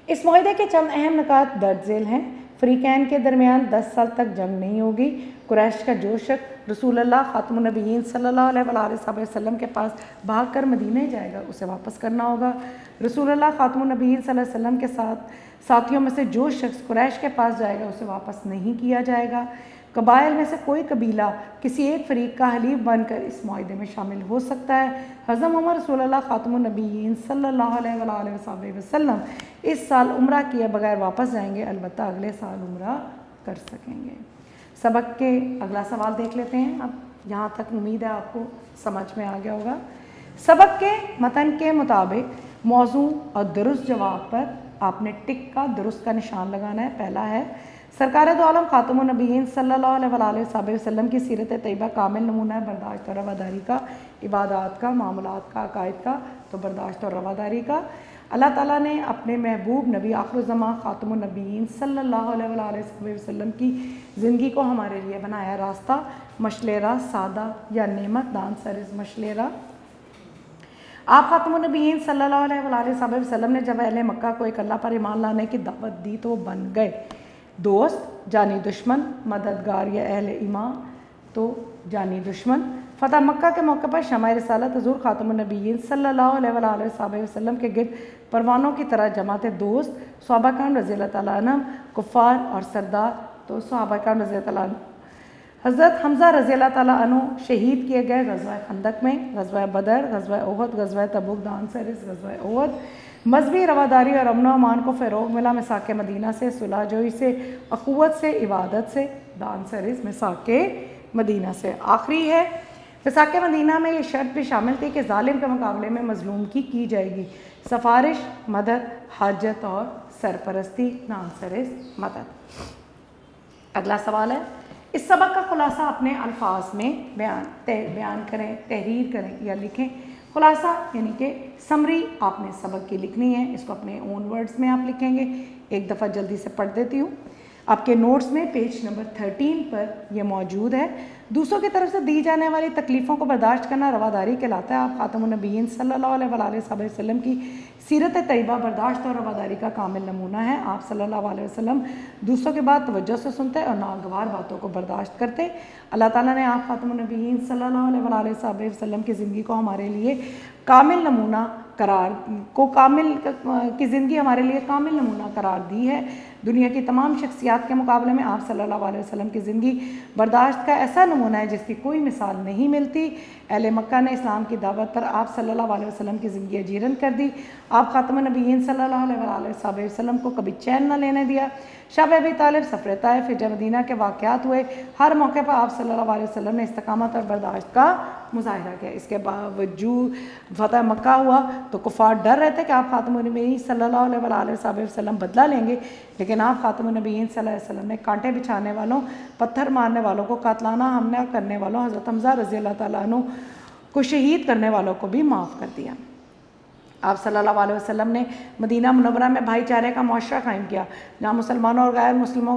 इस मुआहदे के चंद अहम नुकात दर्ज झेल हैं। फ़रीक़ैन के दरमियान 10 साल तक जंग नहीं होगी। कुरैश का जो शख्स रसूलुल्लाह खातमुन नबीयीन सल्लल्लाहु अलैहि वसल्लम के पास भाग कर मदीने जाएगा उसे वापस करना होगा। रसूलुल्लाह खातमुन नबीयीन सल्लल्लाहु अलैहि वसल्लम के साथियों में से जो शख्स कुरैश के पास जाएगा उसे वापस नहीं किया जाएगा। कबाइल में से कोई कबीला किसी एक फ़रीक़ का हलीफ बनकर इस मुआहदे में शामिल हो सकता है। हज़रत मोहम्मद रसूलुल्लाह खातमुन नबीयीन सल्लल्लाहु अलैहि वसल्लम इस साल उम्रा किए बगैर वापस जाएंगे, अलबत्ता अगले साल उम्रा कर सकेंगे। सबक के अगला सवाल देख लेते हैं। अब यहाँ तक उम्मीद है आपको समझ में आ गया होगा। सबक के मतन के मुताबिक मौजू और दुरुस्त जवाब पर आपने टिक का दुरुस्त का निशान लगाना है। पहला है, सरकार दो आलम खातमुन नबीयीन सल्लल्लाहु अलैहि वसल्लम की सीरत तैयबा कामिल नमूना है बर्दाश्त और रवादारी का, इबादत का, मामलात का, अकायद का, तो बर्दाश्त और रवादारी का। अल्लाह ताला ने अपने महबूब नबी आखिरुज़्ज़मा खातमुन नबीयीन सल्लल्लाहु अलैहि वसल्लम की ज़िंदगी को हमारे लिए बनाया रास्ता, मशलेरा, सादा या नेमत दान सरिज़ मशलेरा। आप खातमुन नबीयीन सल्लल्लाहु अलैहि वसल्लम ने जब अहले मक्का को एक अल्लाह पर ईमान लाने की दावत दी तो वो बन गए दोस्त, जानी दुश्मन, मददगार या अहले ईमान तो जानी दुश्मन। फ़तह मक्का के मौके पर शमाए रिसालत हुज़ूर खातमुन नबीयीन सल्लल्लाहु अलैहि वसल्लम के गिर्द परवानों की तरह जमात दोस्त, सहाबा किराम रज़ियल्लाहु तआला अन्हुम, कुफ़ार और सरदार, तो सहाबा किराम रज़ियल्लाहु तआला अन्हुम। हज़रत हमज़ा रज़ियल्लाहु तआला अन्हु शहीद किए गए ग़ज़वा खंदक में, ग़ज़वा बदर, ग़ज़वा उहद, ग़ज़वा तबूक, दान सरिस, ग़ज़वा उहद। मजहबी रवादारी और अमन अमान को फ़रोग़ मिला मिसाक़ मदीना से, सुलह जोई से, अख़ुवत से, इबादत से, दान सरिस मिसाक़ मदीना से। आखिरी है, मिसाक़ मदीना में ये शर्त भी शामिल थी कि ज़ालिम के मुकाबले में मज़लूम की जाएगी सफारिश, मदद, हाजत और सरपरस्ती, दान सरिस मदद। अगला सवाल है, इस सबक का खुलासा अपने अल्फाज में बयान करें, तहरीर करें या लिखें। खुलासा यानी कि समरी आपने सबक की लिखनी है, इसको अपने ओन वर्ड्स में आप लिखेंगे। एक दफ़ा जल्दी से पढ़ देती हूँ। आपके नोट्स में पेज नंबर 13 पर यह मौजूद है। दूसरों की तरफ से दी जाने वाली तकलीफ़ों को बर्दाश्त करना रवादारी कहलाता है। आप खातमुन नबीयीन सल्लल्लाहु अलैहि वसल्लम की सीरत तैयबा बर्दाश्त और रवादारी का कामिल नमूना है। आप सल्लल्लाहु अलैहि वसल्लम दूसरों की बात तवज्जो से सुनते और नागवार बातों को बर्दाश्त करते। अल्लाह ताला ने आप खातमुन नबीयीन सल्लल्लाहु अलैहि वसल्लम की ज़िंदगी को हमारे लिए कामिल नमूना की ज़िंदगी हमारे लिए कामिल नमूना करार दी है। दुनिया की तमाम शख्सियात के मुकाबले में आप सल्लल्लाहु अलैहि वसल्लम की ज़िंदगी बर्दाश्त का ऐसा नमूना है जिसकी कोई मिसाल नहीं मिलती। अहले मक्का ने इस्लाम की दावत पर आप सल्लल्लाहु अलैहि वसल्लम की ज़िंदगी अजीरन कर दी। आप खातमुन नबीयीन सल्लल्लाहु अलैहि वसल्लम को कभी चैन न लेने दिया। शब अबी तालिब, सफ़र ताइफ, फिर मदीना के वाक़यात हुए, हर मौके पर आप सल्लल्लाहु अलैहि वसल्लम ने इस्तकामत और बर्दाश्त का मुज़ाहिरा किया। इसके बावजूद फ़तह मक्का हुआ तो कुफ़ार डर रहे थे कि आप खातमुन नबीयीन सल्लल्लाहु अलैहि वसल्लम बदला लेंगे, लेकिन आप खातमुन नबीयीन सल्लल्लाहु अलैहि वसल्लम ने कांटे बिछाने वालों, पत्थर मारने वालों को, कातलाना हमला करने वालों, हज़रत हमज़ा रज़ियल्लाहु तआला अन्हु को शहीद करने वालों को भी माफ़ कर दिया। आप सल्लल्लाहु अलैहि वसल्लम ने मदीना मुनव्वरा में भाईचारे का मुआशरा कायम किया, जहाँ मुसलमानों और गैर मुस्लिमों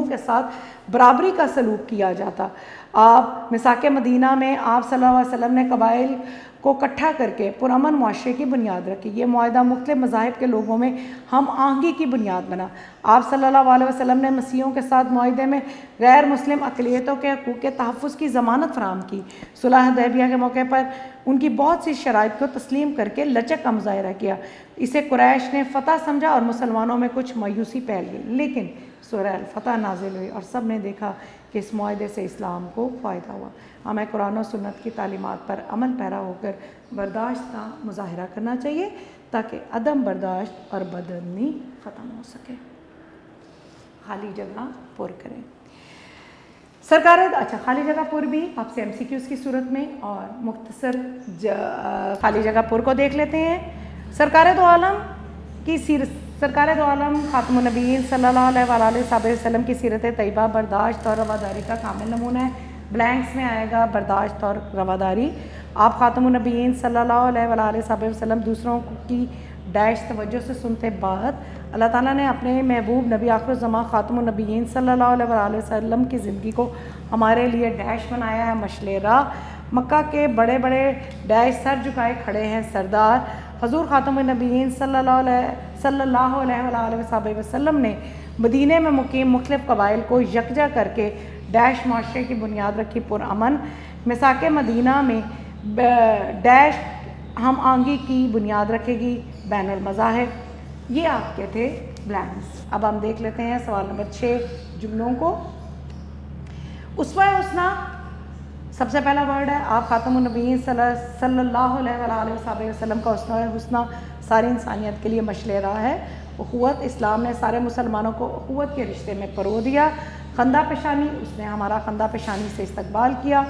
के साथ बराबरी का सलूक किया जाता। आप मिसाके मदीना में आप सल्लल्लाहु अलैहि वसल्लम ने कबाइल को इकट्ठा करके पुरअमन मुआशरे की बुनियाद रखी। ये मुआहदा मुख्तलिफ मज़ाहिब के लोगों में हम आहंगी की बुनियाद बना। आप सल्लल्लाहु अलैहि वसल्लम ने मसीहों के साथ मुआहदे में गैर मुस्लिम अक़लियतों के हकूक़ के तहफ़्फ़ुज़ की ज़मानत फ़राहम की। सुलह हुदैबिया के मौके पर उनकी बहुत सी शराइत को तस्लीम करके लचक का मुज़ाहिरा किया। इसे कुरैश ने फ़तह समझा और मुसलमानों में कुछ मायूसी फैल गई, लेकिन सूरह अल-फ़तह नाज़िल हुई और सब ने देखा कि इस मुआहदे से इस्लाम को फ़ायदा हुआ। हमें कुरान और सुन्नत की तालीमात पर अमल पैरा होकर बर्दाश्त का मुज़ाहिरा करना चाहिए ताकि अदम बर्दाश्त और बदअमनी ख़त्म हो सके। खाली जगह पुर करें। खाली जगह पुर भी आपसे MCQs की सूरत में और मुख्तसर खाली जगह पुर को देख लेते हैं। सरकार दो आलम खातमुन नबीय्यीन सल्लल्लाहु अलैहि वसल्लम की सीरत तैयबा बर्दाश्त और रवादारी का कामिल नमूना है। ब्लैंक्स में आएगा बर्दाश्त और रवादारी। आप खातमुन नबीय्यीन सल्लल्लाहु अलैहि वसल्लम दूसरों की डैश तवज्जो से सुनते बाद अल्लाह ताला ने अपने महबूब नबी आखिरुज़्ज़मा खातमुन नबीय्यीन सल्लल्लाहु अलैहि वसल्लम की ज़िंदगी को हमारे लिए डैश बनाया है, मशलेरा। मक्का के बड़े बड़े डैश सर झुकाए खड़े हैं सरदार हजूर खातमुन नबीय्यीन सल्लल्लाहु अलैहि वसल्लम ने मदीने में मुकीम मुख्तलिफ कबाइल को यकजा करके डैश माशरे की बुनियाद रखी पुरअमन। मिसाके मदीना में डैश हम आंगी की बुनियाद रखेगी बैनुल मज़ाहिब। ये आपके थे ब्लैंक्स। अब हम देख लेते हैं सवाल नंबर 6 जुमलों को। उसवा हुस्ना सबसे पहला वर्ड है। आप खातमुन नबीय्यीन सल्लल्लाहु अलैहि वसल्लम का हुस्ना सारी इंसानियत के लिए मशलेरा है। उख़ुवत इस्लाम ने सारे मुसलमानों को उख़ुवत के रिश्ते में परो दिया। खंदा पेशानी उसने हमारा खंदा पेशानी से इस्तकबाल किया।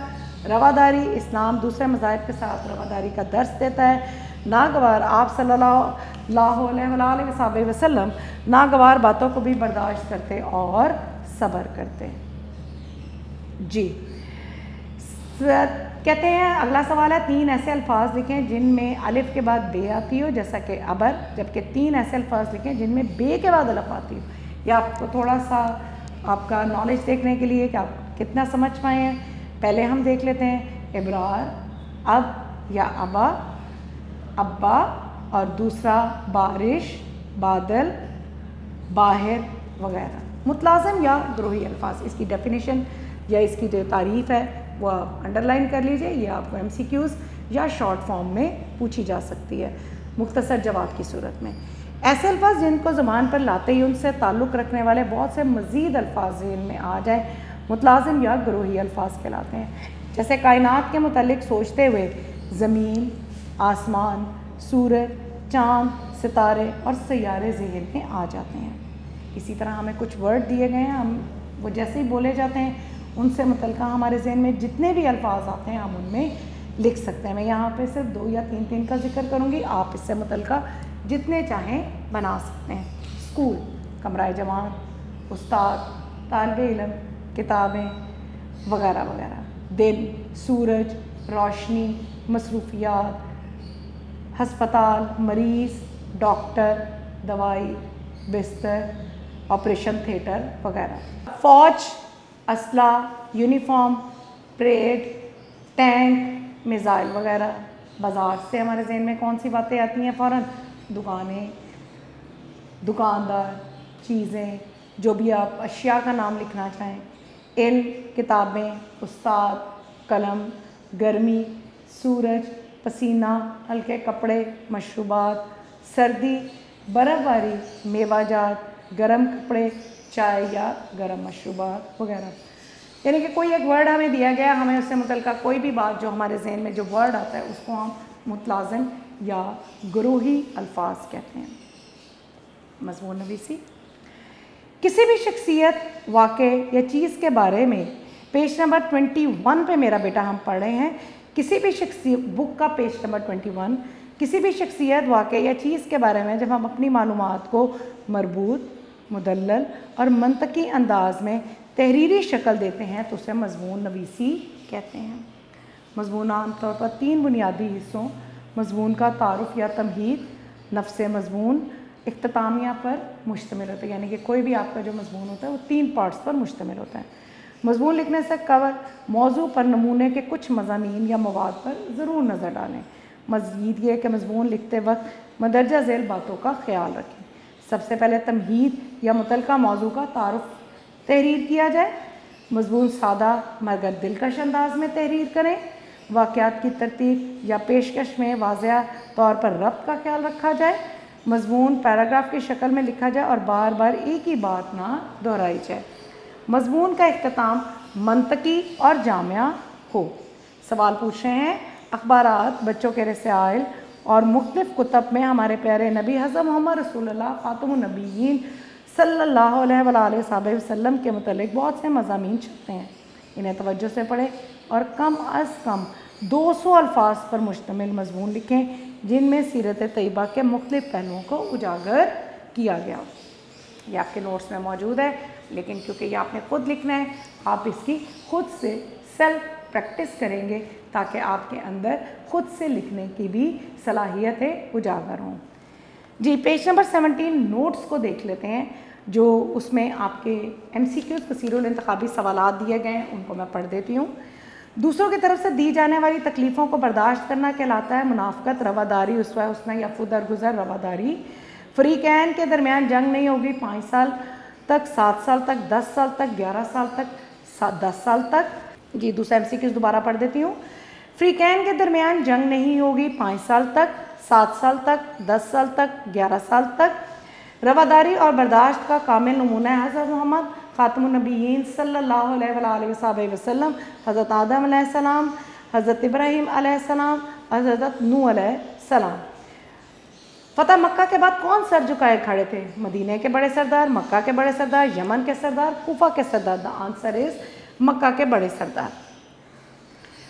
रवादारी इस्लाम दूसरे मज़ाहिब के साथ रवादारी का दर्स देता है। नागवार आप सल्लल्लाहु अलैहि वसल्लम नागवार बातों को भी बर्दाश्त करते और सब्र करते। जी कहते हैं अगला सवाल है 3 ऐसे अल्फाज लिखें जिनमें अलिफ के बाद बे आती हो, जैसा कि अबर, जबकि 3 ऐसे अल्फाज लिखें जिनमें बे के बाद अलिफ आती हो। या आपको थोड़ा सा आपका नॉलेज देखने के लिए कि आप कितना समझ पाए हैं। पहले हम देख लेते हैं इब्रार, अब या अबा, अब्बा, और दूसरा बारिश, बादल, बाहर वगैरह। मुतलाज़िम या ग्रोही अल्फाज, इसकी डेफिनेशन या इसकी जो तारीफ़ है वो आप अंडरलाइन कर लीजिए। ये आपको MCQs या शॉर्ट फॉर्म में पूछी जा सकती है मुख्तसर जवाब की सूरत में। ऐसे अल्फाज जिनको ज़बान पर लाते ही उनसे ताल्लुक़ रखने वाले बहुत से मज़ीद अल्फाज इनमें आ जाए मुतलाज़िम या ग्रोही अल्फाज कहलाते हैं। जैसे कायनात के मुतालिक सोचते हुए ज़मीन, आसमान, सूरज, चाँद, सितारे और सैयारे ज़हन में आ जाते हैं। इसी तरह हमें कुछ वर्ड दिए गए हैं, हम वो जैसे ही बोले जाते हैं उनसे मुतल्लिक़ हमारे ज़हन में जितने भी अल्फाज आते हैं हम उनमें लिख सकते हैं। मैं यहाँ पे सिर्फ 2 या 3 का जिक्र करूँगी, आप इससे मुतल्लिक़ जितने चाहें बना सकते हैं। स्कूल, कमरा जवान, उस्ताद, तालिबे इल्म, किताबें वगैरह वगैरह। दिन, सूरज, रोशनी, मसरूफियात, हस्पताल, मरीज़, डॉक्टर, दवाई, बिस्तर, ऑपरेशन थिएटर वगैरह। फ़ौज, असला, यूनिफॉर्म, परेड, टैंक, मिज़ाइल वगैरह। बाज़ार से हमारे जहन में कौन सी बातें आती हैं फ़ौरन? दुकानें, दुकानदार, चीज़ें, जो भी आप अशिया का नाम लिखना चाहें। इल्म, किताबें, उस्ताद, कलम, गर्मी, सूरज, पसीना, हल्के कपड़े, मशरूबात, सर्दी, बर्फ़बारी, मेवाजात, गर्म कपड़े, चाय या गर्म मशरूबात वगैरह। यानी कि कोई एक वर्ड हमें दिया गया, हमें उससे मुतल्लिक़ कोई भी बात जो हमारे जहन में जो वर्ड आता है उसको हम मुतलाज़िम या ग्रोही अल्फाज कहते हैं। मज़मून नवीसी। किसी भी शख्सियत, वाक़े या चीज़ के बारे में पेज नंबर 21 पे मेरा बेटा हम पढ़ रहे हैं। किसी भी शख्सियत, बुक का पेज नंबर 21, किसी भी शख्सियत, वाक़े या चीज़ के बारे में जब हम अपनी मालूमात को मरबूत, मुदल्लल और मंतकी अंदाज में तहरीरी शक्ल देते हैं तो उसे मज़मून नवीसी कहते हैं। मज़मून आम तौर पर 3 बुनियादी हिस्सों मज़मून का तारुफ या तमहीद, नफ्स मज़मून, इख्तितामिया पर मुश्तमिल होता है। यानी कि कोई भी आपका जो मज़मून होता है वो 3 पार्ट्स पर मुश्तमिल होता है। मज़मून लिखने से कवर मौजू पर नमूने के कुछ मज़ामीन या मवाद पर ज़रूर नज़र डालें। मज़ीद ये कि मज़मून लिखते वक्त मंदरजा झेल बातों का ख्याल रखें। सबसे पहले तमहीद या मुतलका मौजू का तारुफ तहरीर किया जाए। मज़मून सादा मगर दिलकश अंदाज में तहरीर करें। वाक़यात की तरतीब या पेशकश में वाज़ेह तौर पर रब्त का ख्याल रखा जाए। मज़मून पैराग्राफ की शक्ल में लिखा जाए और बार बार एक ही बात ना दोहराई जाए। मज़मून का इख्तिताम मंतकी और जामिया हो। सवाल पूछ रहे हैं, अखबारात, बच्चों के रसाइल और मुख्तलिफ़ कुतब में हमारे प्यारे नबी हज़रत मोहम्मद रसूलुल्लाह ख़ातमुन नबीयीन सल्लल्लाहु अलैहि वसल्लम के मुतल्लिक़ बहुत से मज़ामीन छपते हैं। इन्हें तवज्जो से पढ़ें और कम अज़ कम 200 अल्फाज पर मुश्तमिल मज़मून लिखें जिनमें सीरत तैयबा के मुख्तलिफ़ पहलुओं को उजागर किया गया। ये आपके नोट्स में मौजूद है, लेकिन क्योंकि ये आपने ख़ुद लिखना है, आप इसकी ख़ुद से सेल्फ प्रैक्टिस करेंगे ताकि आपके अंदर ख़ुद से लिखने की भी सलाहियतें उजागर हों। जी, पेज नंबर 17 नोट्स को देख लेते हैं, जो उसमें आपके MCQs कसीरुल इंतखाबी सवालात दिए गए हैं, उनको मैं पढ़ देती हूँ। दूसरों की तरफ से दी जाने वाली तकलीफ़ों को बर्दाश्त करना कहलाता है मुनाफ़क़त, रवादारी, उसवा हुस्ना या फुदरगुज़र रवादारी। फ़रीक़ैन के दरमियान जंग नहीं होगी 5 साल तक, 7 साल तक, 10 साल तक, 11 साल तक, 10 साल तक। जी, दूसरा MCQ दोबारा पढ़ देती हूँ। फ़रीक़ैन के दरमियान जंग नहीं होगी 5 साल तक, 7 साल तक, 10 साल तक, 11 साल तक। रवादारी और बर्दाश्त का कामिल नमूना है हज़रत मोहम्मद ख़ातमुन नबीयीन सल्लल्लाहु अलैहि वसल्लम, हज़रत आदम अलैहिस्सलाम, हज़रत इब्राहीम अलैहिस्सलाम, हज़रत नूह अलैहिस्सलाम। फ़तह मक्का के बाद कौन सर झुकाए खड़े थे? मदीने के बड़े सरदार, मक्का के बड़े सरदार, यमन के सरदार, कूफा के सरदार। द आंसर इज़ मक्का के बड़े सरदार।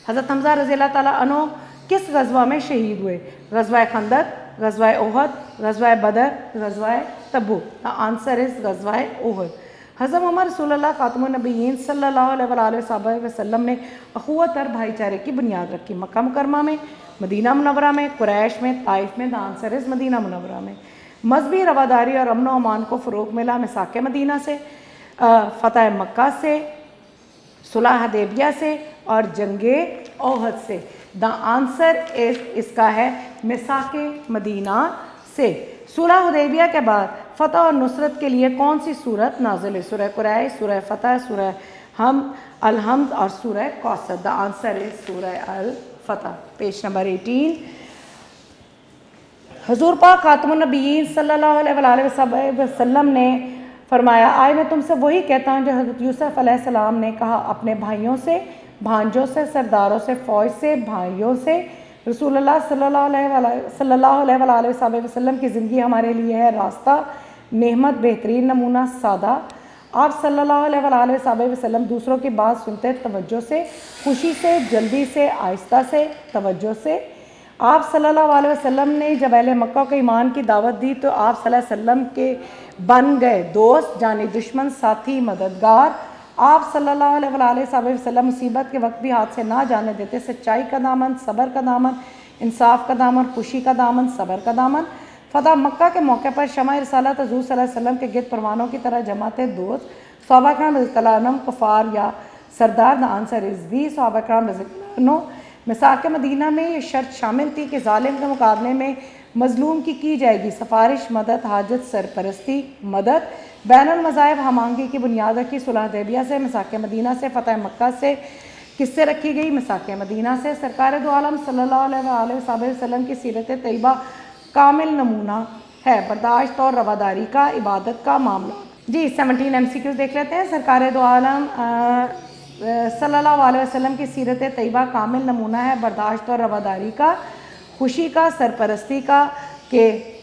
हज़रत हमज़ा रज़ियल्लाहु ताला अन्हु किस गज़वा में शहीद हुए? गज़वा खंदक, गज़वा ओहद, गज़वा बदर, गज़वा तबूक। द आंसर इज़ गज़वा ओहद। हज़रत मोहम्मद रसूलुल्लाह ख़ातमुन नबीयीन सल्लल्लाहु अलैहि वसल्लम ने अख़ुवत और भाईचारे की बुनियाद रखी। मक्का मुकर्रमा में, मदीना मुनव्वरा में, कुरैश में, ताइफ में। The answer is Medina Munawwara में। मजहबी रवादारी और अमन व अमान को फ़रोग़ मिला मिसाक़ मदीना से, फ़तह मक्का से, सुलह हुदैबिया से और जंगे ओहद से। द आंसर इज़ इसका है मिसाक़ मदीना से। सुलह हुदैबिया के बाद फ़तह और नुसरत के लिए कौन सी सूरत नाज़िल है? सूरह कुरैश, सूरह फ़तह, सूरह अल-हम्द और सूरह कौसर। द आंसर इज़ सूरह अल-फ़तह। पेज नंबर 18 हुज़ूर पाक ख़ातमुन नबीयीन सल्लल्लाहु अलैहि वसल्लम ने फरमाया, आज मैं तुमसे वही कहता हूँ जो हज़रत यूसुफ़ अलैहिस्सलाम ने कहा, अपने भाइयों से, भांजों से, सरदारों से, फ़ौज से, भाइयों से। रसूलुल्लाह सल्लल्लाहु अलैहि वसल्लम की ज़िंदगी हमारे लिए है रास्ता, नेमत, बेहतरीन नमूना, सादा। आप सल्लल्लाहु अलैहि वसल्लम दूसरों की बात सुनते तवज्जो से, खुशी से, जल्दी से, आहिस्ता से, तवज्जो से। आप सल्लल्लाहु अलैहि वसल्लम ने जब अहले मक्का को ईमान की दावत दी तो आप सल्लल्लाहु अलैहि वसल्लम के बन गए दोस्त, जानी दुश्मन, साथी, मददगार। आप सल्लल्लाहु अलैहि वसल्लम मुसीबत के वक्त भी हाथ से ना जाने देते। सच्चाई का दामन, सब्र का दामन, इंसाफ का दामन, खुशी का दामन, सब्र का दामन। फ़तह मक्का के मौके पर शमाए रिसालत हुज़ूर सल्लल्लाहु अलैहि वसल्लम के गिरद परवानों की तरह जमा थे दोस्त, सहाबा किराम रज़ियल्लाहु अन्हुम, कुफ़ार या सरदार। द आंसर इज़ बी, सहाबा किराम रज़ियल्लाहु अन्हुम। मिसाक़ मदीना में ये शर्त शामिल थी कि ज़ालिम के मुकाबले में मज़लूम की जाएगी सफारिश, मदद, हाजत, सरपरस्ती, मदद। बैनुल मज़ाहिब हमांगी की बुनियाद रखी सुलह हुदैबिया से, मिसाक़ मदीना से। फ़तह मक्का से किससे रखी गई? मिसाक़ मदीना से। सरकार दो आलम सल्लल्लाहु अलैहि वसल्लम की सीरत तैयबा कामिल नमूना है बर्दाश्त और रवादारी का, इबादत का मामला। जी, 17 MCQs देख लेते हैं। सरकार दो आलम सल्लल्लाहु अलैहि वसल्लम की सीरत तैयबा कामिल नमूना है बर्दाश्त और रवादारी का, खुशी का, सरपरस्ती का, के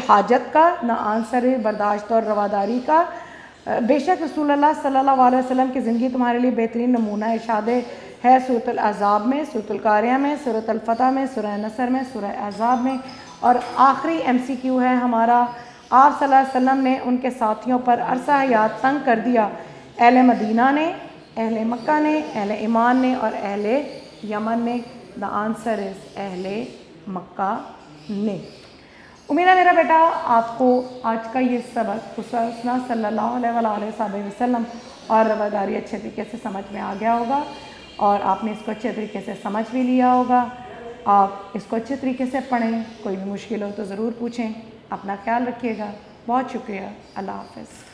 हाजत का। ना आंसर है बर्दाश्त और रवादारी का। बेशक रसूलुल्लाह सल्लल्लाहु अलैहि वसल्लम की ज़िंदगी तुम्हारे लिए बेहतरीन नमूना इरशाद है सूरत अल-अहज़ाब में, सूरत अल-कारिया में, सूरत अल-फ़तह में, सूरह नसर में, सूरह अहज़ाब में। और आखिरी MCQ है हमारा, आप सल्लल्लाहु अलैहि वसल्लम ने उनके साथियों पर अरसा हयात तंग कर दिया। अहले मदीना ने, अहले मक्का ने, अहले ईमान ने और अहले यमन ने। द आंसर इज़ अहले मक्का ने। उम्मीद है मेरा बेटा आपको आज का ये सबक हुस्न सल्लल्लाहु अलैहि वसल्लम और रवादारी अच्छे तरीके से समझ में आ गया होगा और आपने इसको अच्छे तरीके से समझ भी लिया होगा। आप इसको अच्छे तरीके से पढ़ें, कोई भी मुश्किल हो तो ज़रूर पूछें। अपना ख्याल रखिएगा। बहुत शुक्रिया। अल्लाह हाफ़िज़।